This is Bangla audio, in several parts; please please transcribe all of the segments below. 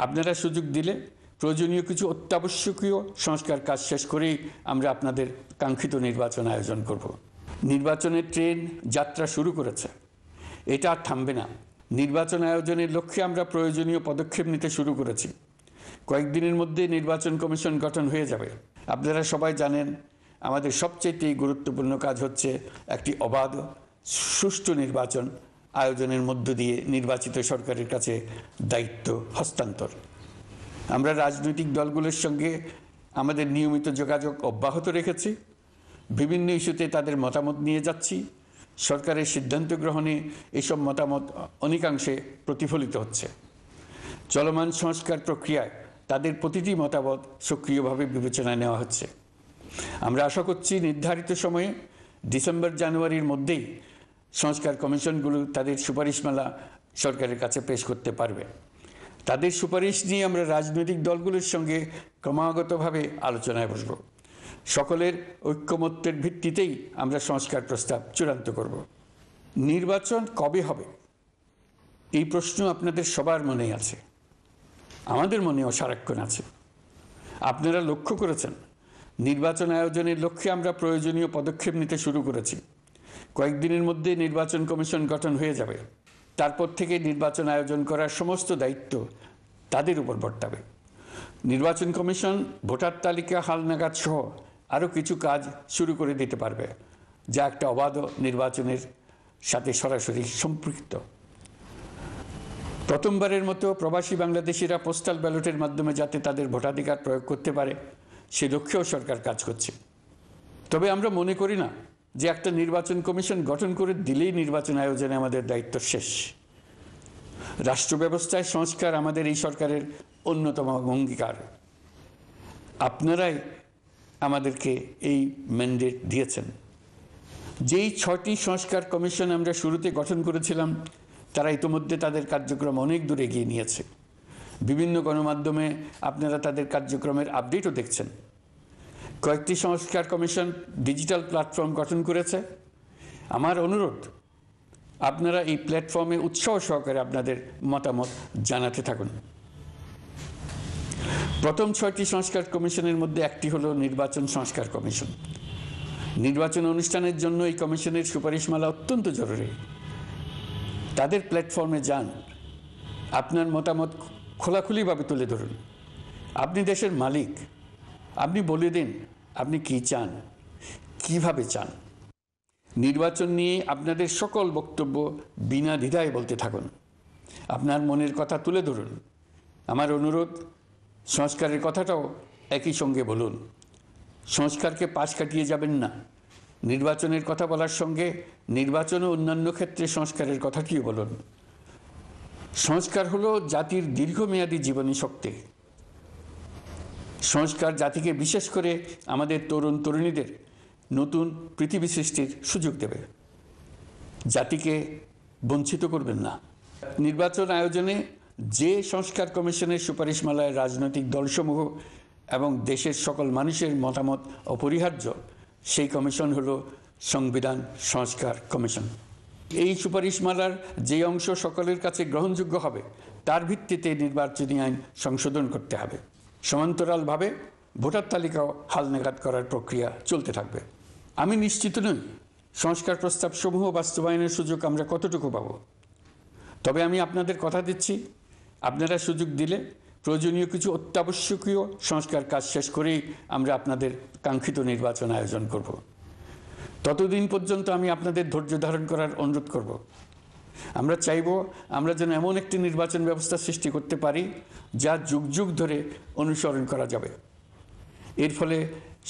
আপনারা সুযোগ দিলে প্রয়োজনীয় কিছু অত্যাবশ্যকীয় সংস্কার কাজ শেষ করেই আমরা আপনাদের কাঙ্ক্ষিত নির্বাচন আয়োজন করব। নির্বাচনের ট্রেন যাত্রা শুরু করেছে, এটা আর থামবে না। নির্বাচন আয়োজনের লক্ষ্যে আমরা প্রয়োজনীয় পদক্ষেপ নিতে শুরু করেছি। কয়েকদিনের মধ্যে নির্বাচন কমিশন গঠন হয়ে যাবে। আপনারা সবাই জানেন আমাদের সবচেয়ে গুরুত্বপূর্ণ কাজ হচ্ছে একটি অবাধ সুষ্ঠু নির্বাচন আয়োজনের মধ্য দিয়ে নির্বাচিত সরকারের কাছে দায়িত্ব হস্তান্তর। আমরা রাজনৈতিক দলগুলোর সঙ্গে আমাদের নিয়মিত যোগাযোগ অব্যাহত রেখেছি। বিভিন্ন ইস্যুতে তাদের মতামত নিয়ে যাচ্ছি। সরকারের সিদ্ধান্ত গ্রহণে এসব মতামত অনেকাংশে প্রতিফলিত হচ্ছে। চলমান সংস্কার প্রক্রিয়ায় তাদের প্রতিটি মতামত সক্রিয়ভাবে বিবেচনায় নেওয়া হচ্ছে। আমরা আশা করছি নির্ধারিত সময়ে ডিসেম্বর জানুয়ারির মধ্যেই সংস্কার কমিশনগুলো তাদের সুপারিশমালা সরকারের কাছে পেশ করতে পারবে। তাদের সুপারিশ নিয়ে আমরা রাজনৈতিক দলগুলোর সঙ্গে ক্রমাগতভাবে আলোচনায় বসব। সকলের ঐক্যমত্যের ভিত্তিতেই আমরা সংস্কার প্রস্তাব চূড়ান্ত করব। নির্বাচন কবে হবে এই প্রশ্ন আপনাদের সবার মনেই আছে, আমাদের মনেও সারাক্ষণ আছে। আপনারা লক্ষ্য করেছেন নির্বাচন আয়োজনের লক্ষ্যে আমরা প্রয়োজনীয় পদক্ষেপ নিতে শুরু করেছি। কয়েকদিনের মধ্যে নির্বাচন কমিশন গঠন হয়ে যাবে। তারপর থেকে নির্বাচন আয়োজন করার সমস্ত দায়িত্ব তাদের উপর বর্তাবে। নির্বাচন কমিশন ভোটার তালিকা হালনাগাদ সহ আরও কিছু কাজ শুরু করে দিতে পারবে, যা একটা অবাধ নির্বাচনের সাথে সরাসরি সম্পৃক্ত। প্রথমবারের মতো প্রবাসী বাংলাদেশিরা পোস্টাল ব্যালটের মাধ্যমে যাতে তাদের ভোটাধিকার প্রয়োগ করতে পারে সে লক্ষ্যেও সরকার কাজ করছে। তবে আমরা মনে করি না যে একটা নির্বাচন কমিশন গঠন করে দিলেই নির্বাচন আয়োজনে আমাদের দায়িত্ব শেষ। রাষ্ট্র ব্যবস্থায় সংস্কার আমাদের এই সরকারের অন্যতম অঙ্গীকার। আপনারাই আমাদেরকে এই ম্যান্ডেট দিয়েছেন। যেই 6টি সংস্কার কমিশন আমরা শুরুতে গঠন করেছিলাম তারা ইতিমধ্যে তাদের কার্যক্রম অনেক দূর এগিয়ে নিয়েছে। বিভিন্ন গণমাধ্যমে আপনারা তাদের কার্যক্রমের আপডেটও দেখছেন। কয়েকটি সংস্কার কমিশন ডিজিটাল প্ল্যাটফর্ম গঠন করেছে। আমার অনুরোধ আপনারা এই প্ল্যাটফর্মে উৎসাহ সহকারে আপনাদের মতামত জানাতে থাকুন। প্রথম 6টি সংস্কার কমিশনের মধ্যে একটি হলো নির্বাচন সংস্কার কমিশন। নির্বাচন অনুষ্ঠানের জন্য এই কমিশনের সুপারিশমালা অত্যন্ত জরুরি। তাদের প্ল্যাটফর্মে যান, আপনার মতামত খোলাখুলিভাবে তুলে ধরুন। আপনি দেশের মালিক, আপনি বলে দিন আপনি কি চান, কিভাবে চান। নির্বাচন নিয়ে আপনাদের সকল বক্তব্য বিনা দ্বিধায় বলতে থাকুন। আপনার মনের কথা তুলে ধরুন। আমার অনুরোধ সংস্কারের কথাটাও একই সঙ্গে বলুন। সংস্কারকে পাশ কাটিয়ে যাবেন না। নির্বাচনের কথা বলার সঙ্গে নির্বাচন ও অন্যান্য ক্ষেত্রে সংস্কারের কথাটিও বলুন। সংস্কার হলো জাতির দীর্ঘমেয়াদী জীবনী শক্তি। সংস্কার জাতিকে বিশেষ করে আমাদের তরুণ তরুণীদের নতুন পৃথিবী সৃষ্টির সুযোগ দেবে। জাতিকে বঞ্চিত করবেন না। নির্বাচন আয়োজনে যে সংস্কার কমিশনের সুপারিশমালায় রাজনৈতিক দলসমূহ এবং দেশের সকল মানুষের মতামত অপরিহার্য, সেই কমিশন হলো সংবিধান সংস্কার কমিশন। এই সুপারিশমালার যে অংশ সকলের কাছে গ্রহণযোগ্য হবে তার ভিত্তিতে নির্বাচনী আইন সংশোধন করতে হবে। সমান্তরালভাবে ভোটার তালিকাও হালনাগাদ করার প্রক্রিয়া চলতে থাকবে। আমি নিশ্চিত নই সংস্কার প্রস্তাবসমূহ বাস্তবায়নের সুযোগ আমরা কতটুকু পাব। তবে আমি আপনাদের কথা দিচ্ছি, আপনারা সুযোগ দিলে প্রয়োজনীয় কিছু অত্যাবশ্যকীয় সংস্কার কাজ শেষ করেই আমরা আপনাদের কাঙ্ক্ষিত নির্বাচন আয়োজন করব। ততদিন পর্যন্ত আমি আপনাদের ধৈর্য ধারণ করার অনুরোধ করব। আমরা চাইব আমরা যেন এমন একটি নির্বাচন ব্যবস্থা সৃষ্টি করতে পারি যা যুগ যুগ ধরে অনুসরণ করা যাবে। এর ফলে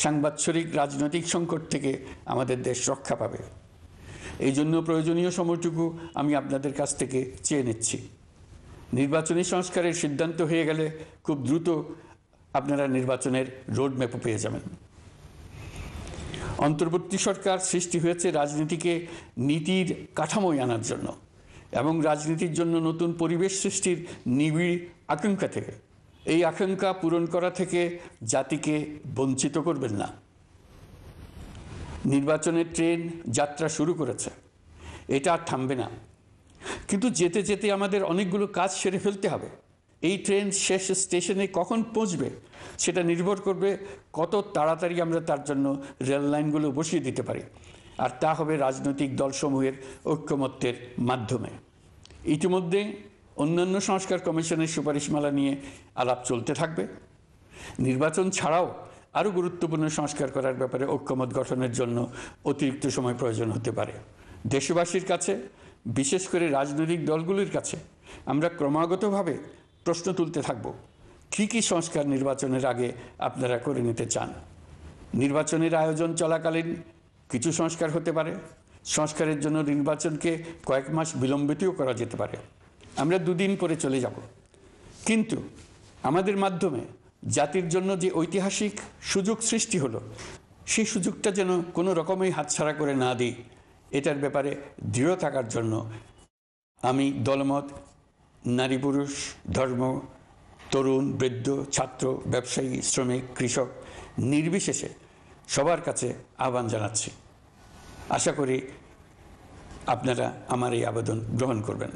সাংবৎসরিক রাজনৈতিক সংকট থেকে আমাদের দেশ রক্ষা পাবে। এই জন্য প্রয়োজনীয় সময়টুকু আমি আপনাদের কাছ থেকে চেয়ে নিচ্ছি। নির্বাচনী সংস্কারের সিদ্ধান্ত হয়ে গেলে খুব দ্রুত আপনারা নির্বাচনের রোডম্যাপও পেয়ে যাবেন। অন্তর্বর্তী সরকার সৃষ্টি হয়েছে রাজনীতিকে নীতির কাঠামোয় আনার জন্য এবং রাজনীতির জন্য নতুন পরিবেশ সৃষ্টির নিবিড় আকাঙ্ক্ষা থেকে। এই আকাঙ্ক্ষা পূরণ করা থেকে জাতিকে বঞ্চিত করবেন না। নির্বাচনের ট্রেন যাত্রা শুরু করেছে, এটা আর থামবে না। কিন্তু যেতে যেতে আমাদের অনেকগুলো কাজ সেরে ফেলতে হবে। এই ট্রেন শেষ স্টেশনে কখন পৌঁছবে সেটা নির্ভর করবে কত তাড়াতাড়ি আমরা তার জন্য রেল লাইনগুলো বসিয়ে দিতে পারি, আর তা হবে রাজনৈতিক দলসমূহের ঐক্যমত্যের মাধ্যমে। ইতিমধ্যে অন্যান্য সংস্কার কমিশনের সুপারিশমালা নিয়ে আলাপ চলতে থাকবে। নির্বাচন ছাড়াও আরও গুরুত্বপূর্ণ সংস্কার করার ব্যাপারে ঐক্যমত গঠনের জন্য অতিরিক্ত সময় প্রয়োজন হতে পারে। দেশবাসীর কাছে, বিশেষ করে রাজনৈতিক দলগুলির কাছে আমরা ক্রমাগতভাবে প্রশ্ন তুলতে থাকব, কী কী সংস্কার নির্বাচনের আগে আপনারা করে নিতে চান। নির্বাচনের আয়োজন চলাকালীন কিছু সংস্কার হতে পারে, সংস্কারের জন্য নির্বাচনকে কয়েক মাস বিলম্বিতও করা যেতে পারে। আমরা দুদিন পরে চলে যাব, কিন্তু আমাদের মাধ্যমে জাতির জন্য যে ঐতিহাসিক সুযোগ সৃষ্টি হলো, সেই সুযোগটা যেন কোনো রকমই হাতছাড়া করে না দিই, এটার ব্যাপারে দৃঢ় থাকার জন্য আমি দলমত, নারী পুরুষ, ধর্ম, তরুণ, বৃদ্ধ, ছাত্র, ব্যবসায়ী, শ্রমিক, কৃষক নির্বিশেষে সবার কাছে আহ্বান জানাচ্ছি। আশা করি আপনারা আমার এই আবেদন গ্রহণ করবেন।